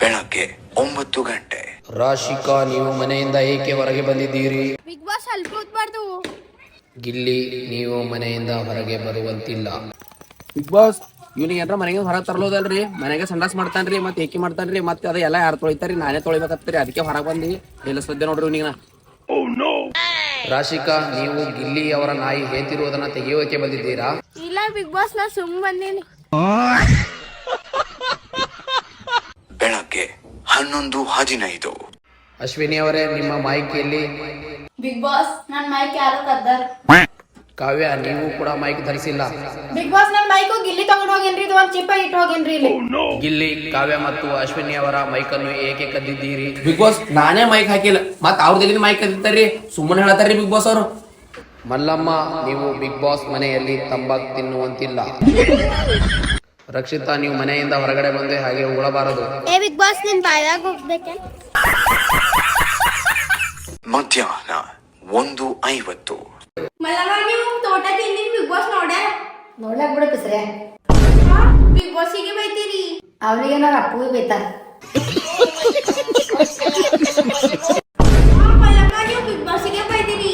ಬೆಳಗ್ಗೆ 9 ಗಂಟೆ. ರಾಶಿಕಾ, ನೀವು ಮನೆಯಿಂದ ಏಕೆ ಹೊರಗೆ ಬಂದಿದ್ದೀರಿ? ಬಿಗ್ ಬಾಸ್ ಸ್ವಲ್ಪ ಹೊತ್ಬಾರ್ದು. ಗಿಲ್ಲಿ, ನೀವು ಮನೆಯಿಂದ ಹೊರಗೆ ಬರುವಂತಿಲ್ಲ. ಬಿಗ್ ಬಾಸ್ ಇವ್ನಿಗೆ ಏನಾರ ಮನೆಗೆ ಹೊರಗೆ ತರಲೋದಲ್ರಿ, ಮನೆಗೆ ಸಂಡಾಸ್ ಮಾಡ್ತಾನ್ರಿ, ಮತ್ತೆ ಏಕೆ ಮಾಡ್ತಾನ್ರಿ, ಮತ್ತೆ ಅದು ಎಲ್ಲ ಯಾರು ತೊಳಿತಾರಿ, ನಾನೇ ತೊಳಿಬೇಕತ್ತೀರಿ, ಅದಕ್ಕೆ ಹೊರಗೆ ಬಂದು ಎಲ್ಲ ಸದ್ಯ ನೋಡ್ರಿ ಇವ್ನಿಗೆ. ರಾಶಿಕಾ, ನೀವು ಗಿಲ್ಲಿ ಅವರ ನಾಯಿ ಹೇತಿರುವುದನ್ನ ತೆಗೆಯೋಕೆ ಬಂದಿದ್ದೀರಾ? ಇಲ್ಲ ಬಿಗ್ ಬಾಸ್, ನಾ ಸುಮ್ ಬಂದೀನಿ. ಬೆಳಗ್ಗೆ 11:15. ಅಶ್ವಿನಿ ಅವರೇ, ನಿಮ್ಮ ಮೈಕಿಯಲ್ಲಿ. ಬಿಗ್ ಬಾಸ್ ನನ್ ಮೈಕ್ ಯಾರೋ ಕದ್ದಾರ. ಕಾವ್ಯ, ನೀವು ಕೂಡ ಮೈಕ್ ಧರಿಸಿಲ್ಲ. ಬಿಗ್ ಬಾಸ್ ನನ್ ಮೈಕ್ ಗಿಲ್ಲಿ ತಗೊಂಡ್ ಹೋಗೇನ್ರಿ, ಇದು ಒಂದ್ ಚಿಪ್ಪ ಇಟ್ಟು ಹೋಗೇನ್ರಿ ಇಲ್ಲಿ. ಗಿಲ್ಲಿ, ಕಾವ್ಯ ಮತ್ತು ಅಶ್ವಿನಿ ಅವರ ಮೈಕ್ ಅನ್ನು ಏಕೆ ಕದ್ದಿದ್ದೀರಿ? ಬಿಗ್ ಬಾಸ್ ನಾನೇ ಮೈಕ್ ಹಾಕಿಲ್ಲ, ಮತ್ತೆ ಅವ್ರದ್ದು ಮೈಕ್ ಕದಿತಾರ್ರಿ, ಸುಮ್ಮನೆ ಹೇಳತ್ತಾರ್ರಿ ಬಿಗ್ ಬಾಸ್ ಅವರು. ಮಲ್ಲಮ್ಮ, ನೀವು ಬಿಗ್ ಬಾಸ್ ಮನೆಯಲ್ಲಿ ತಂಬಾಕು ತಿನ್ನುವಂತಿಲ್ಲ. ರಕ್ಷಿತಾ, ನೀವು ಮನೆಯಿಂದ ಹೊರಗಡೆ ಬಂದು ಹಾಗೆ ಉಳಬಾರದು. ಏ ಬಿಗ್ ಬಾಸ್, ನಿನ್ ಬಾಯಾಗ ಹೋಗ್ಬೇಕೆ? ಮಧ್ಯಾಹ್ನ 1:50. ಮಲ್ಲಮ್ಮ, ನೀವು ತೋಟ ತಿಂದಿ ಬಿಗ್ ಬಾಸ್ ನೋಡ್ಲಾಕ್ ಬಿಡು ಪಿಸ್ರೆ. ಬಿಗ್ ಬಾಸ್ಗೆ ಬೈತೀರಿ? ಅವನಿಗೆ ನಾನು ಅಪ್ಪು ಬೈತಾರ. ಮಲ್ಲಮ್ಮ, ನೀವು ಬಿಗ್ ಬಾಸ್ಗೆ ಬೈತೀರಿ?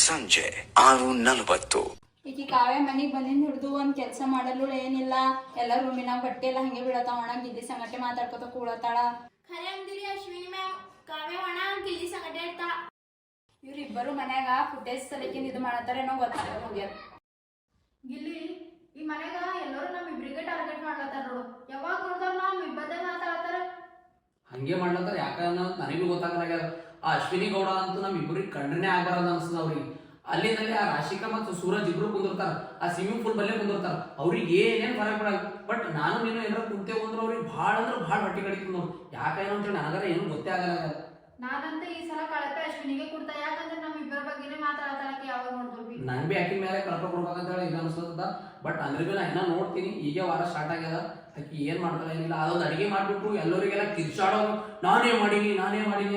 ಸಂಜೆ 6:40. ಈಕಿ ಕಾವ್ಯ ಮನಿಗ್ ಬಂದಿದ್ ಹಿಡ್ದು ಒಂದ್ ಕೆಲ್ಸ ಮಾಡಲು ಏನಿಲ್ಲ, ಎಲ್ಲ ರೂಮಿನ ಬಟ್ಟೆ ಎಲ್ಲ ಹಂಗೆ ಬೀಳತಾವ, ಒಣ ಗಿಲ್ಲಿ ಸಂಗಟೆ ಮಾತಾಡ್ಕೊತ ಕೂಳತಾಳ. ಖರೆ ಅಂದಿರಿ ಅಶ್ವಿನಿ ಮ್ಯಾಮ್, ಕಾವ್ಯ ಒಣ ಗಿಲ್ಲಿ ಸಂಗಟೆ ಇರ್ತಾಳ. ಇವ್ರಿಬ್ಬರು ಮನ್ಯಾಗ ಫುಟೇಜ್ ಸಲಿಕಿಂದ ಇದು ಮಾಡತ್ತಾರ ಏನೋ ಗೊತ್ತಾಗ ಹೋಗ್ಯಾರ. ಗಿಲ್ಲಿ, ಈ ಮನ್ಯಾಗ ಎಲ್ಲರೂ ನಮ್ ಇಬ್ರಿಗೆ ಟಾರ್ಗೆಟ್ ಮಾಡ್ಲತ್ತಾರ ನೋಡು, ಯಾವಾಗ ನೋಡಿದ್ರ ನಾವ್ ಇಬ್ಬರೇ ಮಾತಾಡತ್ತಾರ. ಹಂಗೆ ಮಾಡ್ಲತ್ತಾರ, ಯಾಕಂದ್ರೆ ನನಗೂ ಗೊತ್ತಾಗಲಾಗ್ಯದ. ಆ ಅಶ್ವಿನಿ ಗೌಡ ಅಂತೂ ನಮ್ ಇಬ್ಬರಿಗೆ ಕಂಡ್ರನೇ ಆಗ್ಬಾರ್ದು ಅನ್ಸ್ತದ ಅವ್ರಿಗೆ. ಅಲ್ಲಿಂದಲ್ಲಿ ಆ ರಾಶಿಕಾ ಮತ್ತು ಸೂರಜ್ ಇಬ್ರು ಕುಂದಿರ್ತಾರ, ಆ ಸ್ವಿಮ್ಮಿಂಗ್ ಪೂಲ್ ಬಲ್ಲೇ ಕುಂದಿರ್ತಾರ, ಅವ್ರಿಗೆ ಏನೇನ್ ಫರಕ್ ಬಿಡಲ್ಲ. ಬಟ್ ನಾನು ನೀನು ಏನಾರ ಕುಂತೇವು ಅಂದ್ರೆ ಅವ್ರಿಗೆ ಭಾಳ ಅಂದ್ರೆ ಭಾಳ ಹೊಟ್ಟೆ ಕಡಿತದ ನೋಡು. ಯಾಕೇನು ಅಂತೇಳಿ ನನಗಾರ ಏನು ಗೊತ್ತೇ ಆಗಲ್ಲ. ನಾನಂತ ಈ ಸಲ ಕಳಪೆ ಅಶ್ವಿನಿಗೆ ಕೊಡ್ತಾ, ಯಾಕಂದ್ರೆ ನಮ್ ಇಬ್ಬರ ಬಗ್ಗೆನೇ ಮಾತಾಡತಾಳಕ್ಕೆ ಯಾವಾಗ ನೋಡಿದ್ವಿ. ನನ್ ಬಿ ಆಕಿನ ಮೇಲೆ ಕಳಪ ಕೊಡ್ಬೇಕಂತ ಹೇಳಿ ಇದು ಅನ್ಸ್ತದ. ಬಟ್ ಅಂದ್ರೆ ಬಿ ನಾ ಏನೋ ನೋಡ್ತೀನಿ, ಈಗ ವಾರ ಸ್ಟಾರ್ಟ್ ಆಗ್ಯದ, ಆಕಿ ಏನ್ ಮಾಡ್ತಾಳೆ ಏನಿಲ್ಲ. ಅದೊಂದು ಅಡಿಗೆ ಮಾಡ್ಬಿಟ್ಟು ಎಲ್ಲರಿಗೆಲ್ಲ ಕಿರ್ಚಾಡೋ ನಾನೇ ಮಾಡೀನಿ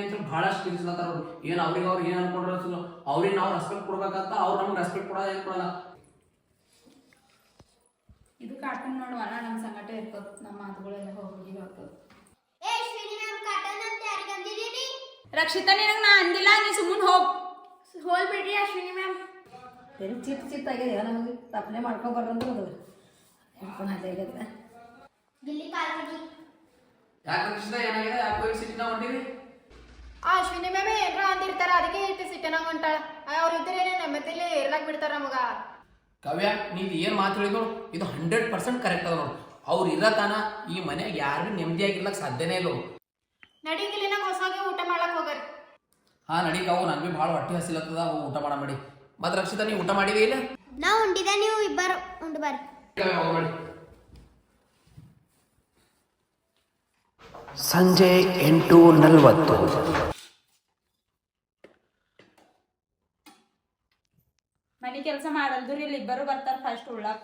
ಅಂತ ಬಹಳಷ್ಟು ಕಿರ್ಚಲತ್ತಾರ ಅವ್ರು. ಏನ್ ಅವ್ರಿಗೆ ಅವ್ರು ಏನ್ ಅನ್ಕೊಂಡ್ರ ಅವ್ರಿಗೆ ನಾವು ರೆಸ್ಪೆಕ್ಟ್ ಕೊಡ್ಬೇಕಂತ ಅವ್ರು ನಮ್ಗೆ ರೆಸ್ಪೆಕ್ಟ್ ಕೊಡೋದು ಏನ್ ಕೊಡಲ್ಲ. ಇದು ಕಾರ್ಟೂನ್ ನೋಡುವ ನಮ್ ಸಂಗಟ ಇರ್ತದ, ನಮ್ಮ ಮಾತುಗಳೆಲ್ಲ ಹೋಗಿ ಹೇಳ್ತದ. ರಕ್ಷಿತಾ, ನಿನಗೆ ನಾ ಅಂದಿಲ್ಲ, ನೀ ಸುಮ್ಮನೆ ಹೋಲ್ ಬಿಡ್ರಿ ಅಶ್ವಿನಿ ಮ್ಯಾಮ್. ಚಿತ್ತ ಆಗಿದೆ ನಮಗೆ, ತಪ್ಪನೆ ಮಾಡ್ಕೊಬಾರ್ದಂದ್ರೆ ಅದು ಗಿಲ್ಲಿ ಕಾಲ್ಬಿಡಿ. ಯಾಕೆ ಕೃಷ್ಣ ಏನಾಗಿದೆ, ಯಾಕೆ ಸಿಟ್ಟಿನ ಹೊಂಟಿರಿ? ಆ ಅಶ್ವಿನಿ ಮ್ಯಾಮ್ ಏನ್ರ ಅಂದಿರ್ತಾರ, ಅದಕ್ಕೆ ಇಟ್ಟು ಸಿಟ್ಟನಾಗ ಹೊಂಟಾಳ. ಅವ್ರ ಇದ್ರೆ ಏನೇ ನೆಮ್ಮದಿಲಿ ಇರ್ಲಾಕ್ ಬಿಡ್ತಾರ ನಮಗ. ಕಾವ್ಯ, ನೀವ್ ಏನ್ ಮಾತು ಹೇಳಿದ್ರು ಇದು 100% ಕರೆಕ್ಟ್ ಅದ ನೋಡು. ಅವ್ರು ಇರತಾನ ಈ ಮನೆಯಾಗ ಯಾರು ನೆಮ್ಮದಿಯಾಗಿರ್ಲಕ್ ಸಾಧ್ಯನೇ ಇಲ್ಲ. ನಡಿಗಿಲ್ಲಿನ ಹೊಸಾಗಿ ಊಟ ಮಾಡ್ಲಕ್ ಹೋಗ್ರಿ. ಹಾ ನಡಿಕಾವು, ನನ್ಗೆ ಭಾಳ ಹೊಟ್ಟೆ ಹಸಿಲತ್ತದ, ಊಟ ಮಾಡಿ. ಮತ್ ರಕ್ಷಿತಾ, ನೀವು ಊಟ ಮಾಡಿದಿ ಇಲ್ಲ? ನಾ ಉಂಡಿದೆ, ನೀವು ಇಬ್ಬರು ಉಂಡು ಬರ್ರಿ. ಸಂಜೆ 8:40. ಮನಿ ಕೆಲಸ ಮಾಡಲ್ದು ಇಲ್ಲಿ ಇಬ್ಬರು ಬರ್ತಾರ ಫಸ್ಟ್ ಉಳ್ಳಾಕ್.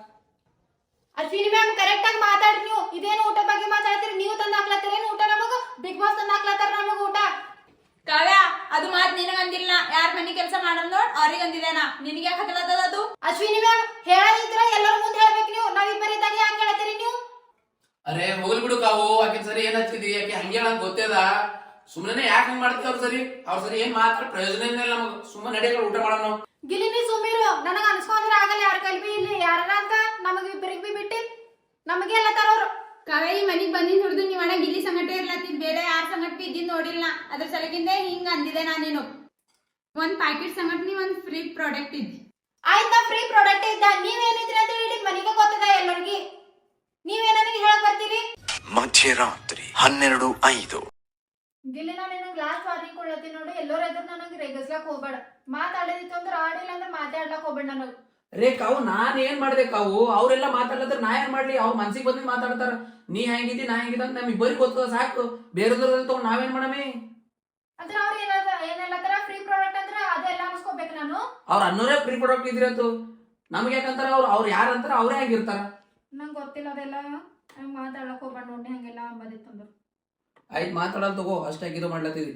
ಅಶ್ವಿನಿ ಮ್ಯಾಮ್, ಕರೆಕ್ಟ್ ಆಗಿ ಮಾತಾಡ್ರಿ ನೀವು. ಇದೇನು ಊಟ ಬಗ್ಗೆ ಮಾತಾಡ್ತೀರಿ? ನೀವು ತಂದು ಹಾಕ್ಲತ್ತೀರೇನು ಊಟ ನಮಗ? ಬಿಗ್ ಬಾಸ್ ತಂದು ಹಾಕ್ಲತ್ತಾರ ನಮಗ ಊಟ. ಕಾವ್ಯ, ಅದು ಮಾತ್ ನಿನಗ ಅಂದಿಲ್ಲ, ಯಾರ ಮನಿ ಕೆಲಸ ಮಾಡಲ್ ನೋಡ್ ಅವ್ರಿಗೆ ಅಂದಿದ್ದೇನಾ, ನಿನಗೆ ಯಾಕೆ ಹತ್ತಲತ್ತದ ಅದು? ಅಶ್ವಿನಿ ಮ್ಯಾಮ್, ಹೇಳದಿದ್ರ ಎಲ್ಲರ ಮುಂದೆ ಹೇಳ್ಬೇಕು ನೀವು. ನಾವಿಬ್ಬರಿದ್ದಾಗ ಯಾಕೆ ಹೇಳ್ತೀರಿ ನೀವು? ಅರೆ ಹೋಗ್ಲಿ ಬಿಡು ಕಾವು, ಆಕೆ ಸರಿ ಏನ್ ಹಚ್ಚಿದಿ, ಯಾಕೆ ಹಂಗೆ ನಂಗೆ ಗೊತ್ತೇದ. ಸುಮ್ಮನೆ ಯಾಕೆ ಹಂಗ್ ಮಾಡ್ತೀವಿ ಅವ್ರ ಸರಿ ಏನ್ ಮಾತ್ರ ಪ್ರಯೋಜನ ಇಲ್ಲ ನಮಗ್. ಸುಮ್ಮನೆ ನಡೆಯಲ್ಲ, ಊಟ ಮಾಡೋಣ ನಾವು. ಗಿಲ್ಲಿ, ನೀ ಸುಮ್ಮಿರು, ನನಗ ಅನ್ಸ್ಕೊಂಡ್ರೆ ಆಗಲ್ಲ. ಯಾರ ಕಲ್ಬಿ ಇಲ್ಲಿ ಯಾರ ಅಂತ ನಮಗ ಇಬ್ಬರಿಗೆ ಬಿ ಬಿಟ್ಟಿ ನಮಗೆ ಎಲ್ಲ ತರೋರು. ಕಾವ್ಯ, ಈ ಮನಿಗ್ ಬಂದಿದ್ ಹಿಡಿದು ನೀವ್ ಅಣ್ಣ ಗಿಲ್ಲಿ ಸಂಗಟೆ ಇರ್ಲತ್ತಿದ್, ಬೇರೆ ಯಾರ ಸಂಗಟ ಬಿ ಇದ್ದಿದ್ ನೋಡಿಲ್ಲ. ಅದ್ರ ಸಲಗಿಂದ ಹಿಂಗ ಅಂದಿದೆ ನಾನೇನು. ಒಂದ್ ಪ್ಯಾಕೆಟ್ ಸಂಗಟ ನೀ ಒಂದ್ ಫ್ರೀ ಪ್ರಾಡಕ್ಟ್ ಇದ್ದಿ. ಆಯ್ತಾ, ಫ್ರೀ ಪ್ರಾಡಕ್ಟ್ ಇದ್ದ. ನೀವೇನಿದ್ರಿ ಅಂತ ಹೇಳಿ ಮನಿಗೆ ಗೊತ್ತದ ಎಲ್ಲರಿಗೆ. ನೀವೇ ನನಗೆ ಹೇಳಕ್ ಬರ್ತೀರಿ? ಮಧ್ಯರಾತ್ರಿ 12:05. ಗಿಲ್ಲಿ, ನಾನು ನಿನಗೆ ಲಾಸ್ಟ್ ವಾರ್ನಿಂಗ್ ಕೊಡ್ಲತ್ತೀನಿ ನೋಡು, ಎಲ್ಲರ ಎದುರು ನನಗೆ ರೇಗಸ್ಲಾಕ್ ಹೋಗ್ಬೇಡ. ಮಾತಾಡಿದಿತ್ತು ಅಂದ್ರೆ ಆಡಿಲ್ಲ ಅಂದ್ರೆ ಮಾತಾಡ್ಲಕ್ ಹೋಗ್ಬೇಡ ನನಗೆ. ರೇ ಕಾವು, ನಾನ್ ಏನ್ ಮಾಡ್ದೆ ಕಾವು? ಅವ್ರೆಲ್ಲ ಮಾತಾಡ್ಲತ್ತಾರ, ನಾ ಏನ್ ಮಾಡ್ಲಿ? ಅವ್ರ ಮನ್ಸಿಗೆ ಬಂದಿದ್ ಮಾತಾಡ್ತಾರ. ನೀ ಹೆಂಗಿದ್ದಿ ನಾ ಹೆಂಗಿದ್ದ ಅಂತ ನಮ್ ಇಬ್ಬರಿಗೆ ಗೊತ್ತದ, ಸಾಕು. ಬೇರೆದ್ರಲ್ಲಿ ತಗೊಂಡ್ ನಾವೇನ್ ಮಾಡಮಿ? ಅಂದ್ರೆ ಅವ್ರು ಏನೆಲ್ಲತ್ತಾರ ಫ್ರೀ ಪ್ರಾಡಕ್ಟ್ ಅಂದ್ರೆ ಅದೆಲ್ಲ ಅನ್ಸ್ಕೋಬೇಕು ನಾನು. ಅವ್ರ ಅನ್ನೋರೇ ಫ್ರೀ ಪ್ರಾಡಕ್ಟ್ ಇದ್ರಿ ಅಂತ ನಮ್ಗೆ ಯಾಕಂತಾರ? ಅವ್ರು ಯಾರಂತಾರ ಅವ್ರೇ ಆಗಿರ್ತಾರ. ನಂಗೆ ಗೊತ್ತಿಲ್ಲ ಅದೆಲ್ಲ, ಮಾತಾಡಕ್ ಹೋಗ್ಬೇಡ ನೋಡಿ ಹಂಗೆಲ್ಲ ಬಂದಿತ್ತಂದ್ರು. ಆಯ್ತು, ಮಾತಾಡೋದು ತಗೋ, ಅಷ್ಟಾಗಿ ಇದು ಮಾಡ್ಲತ್ತಿದ್ವಿ.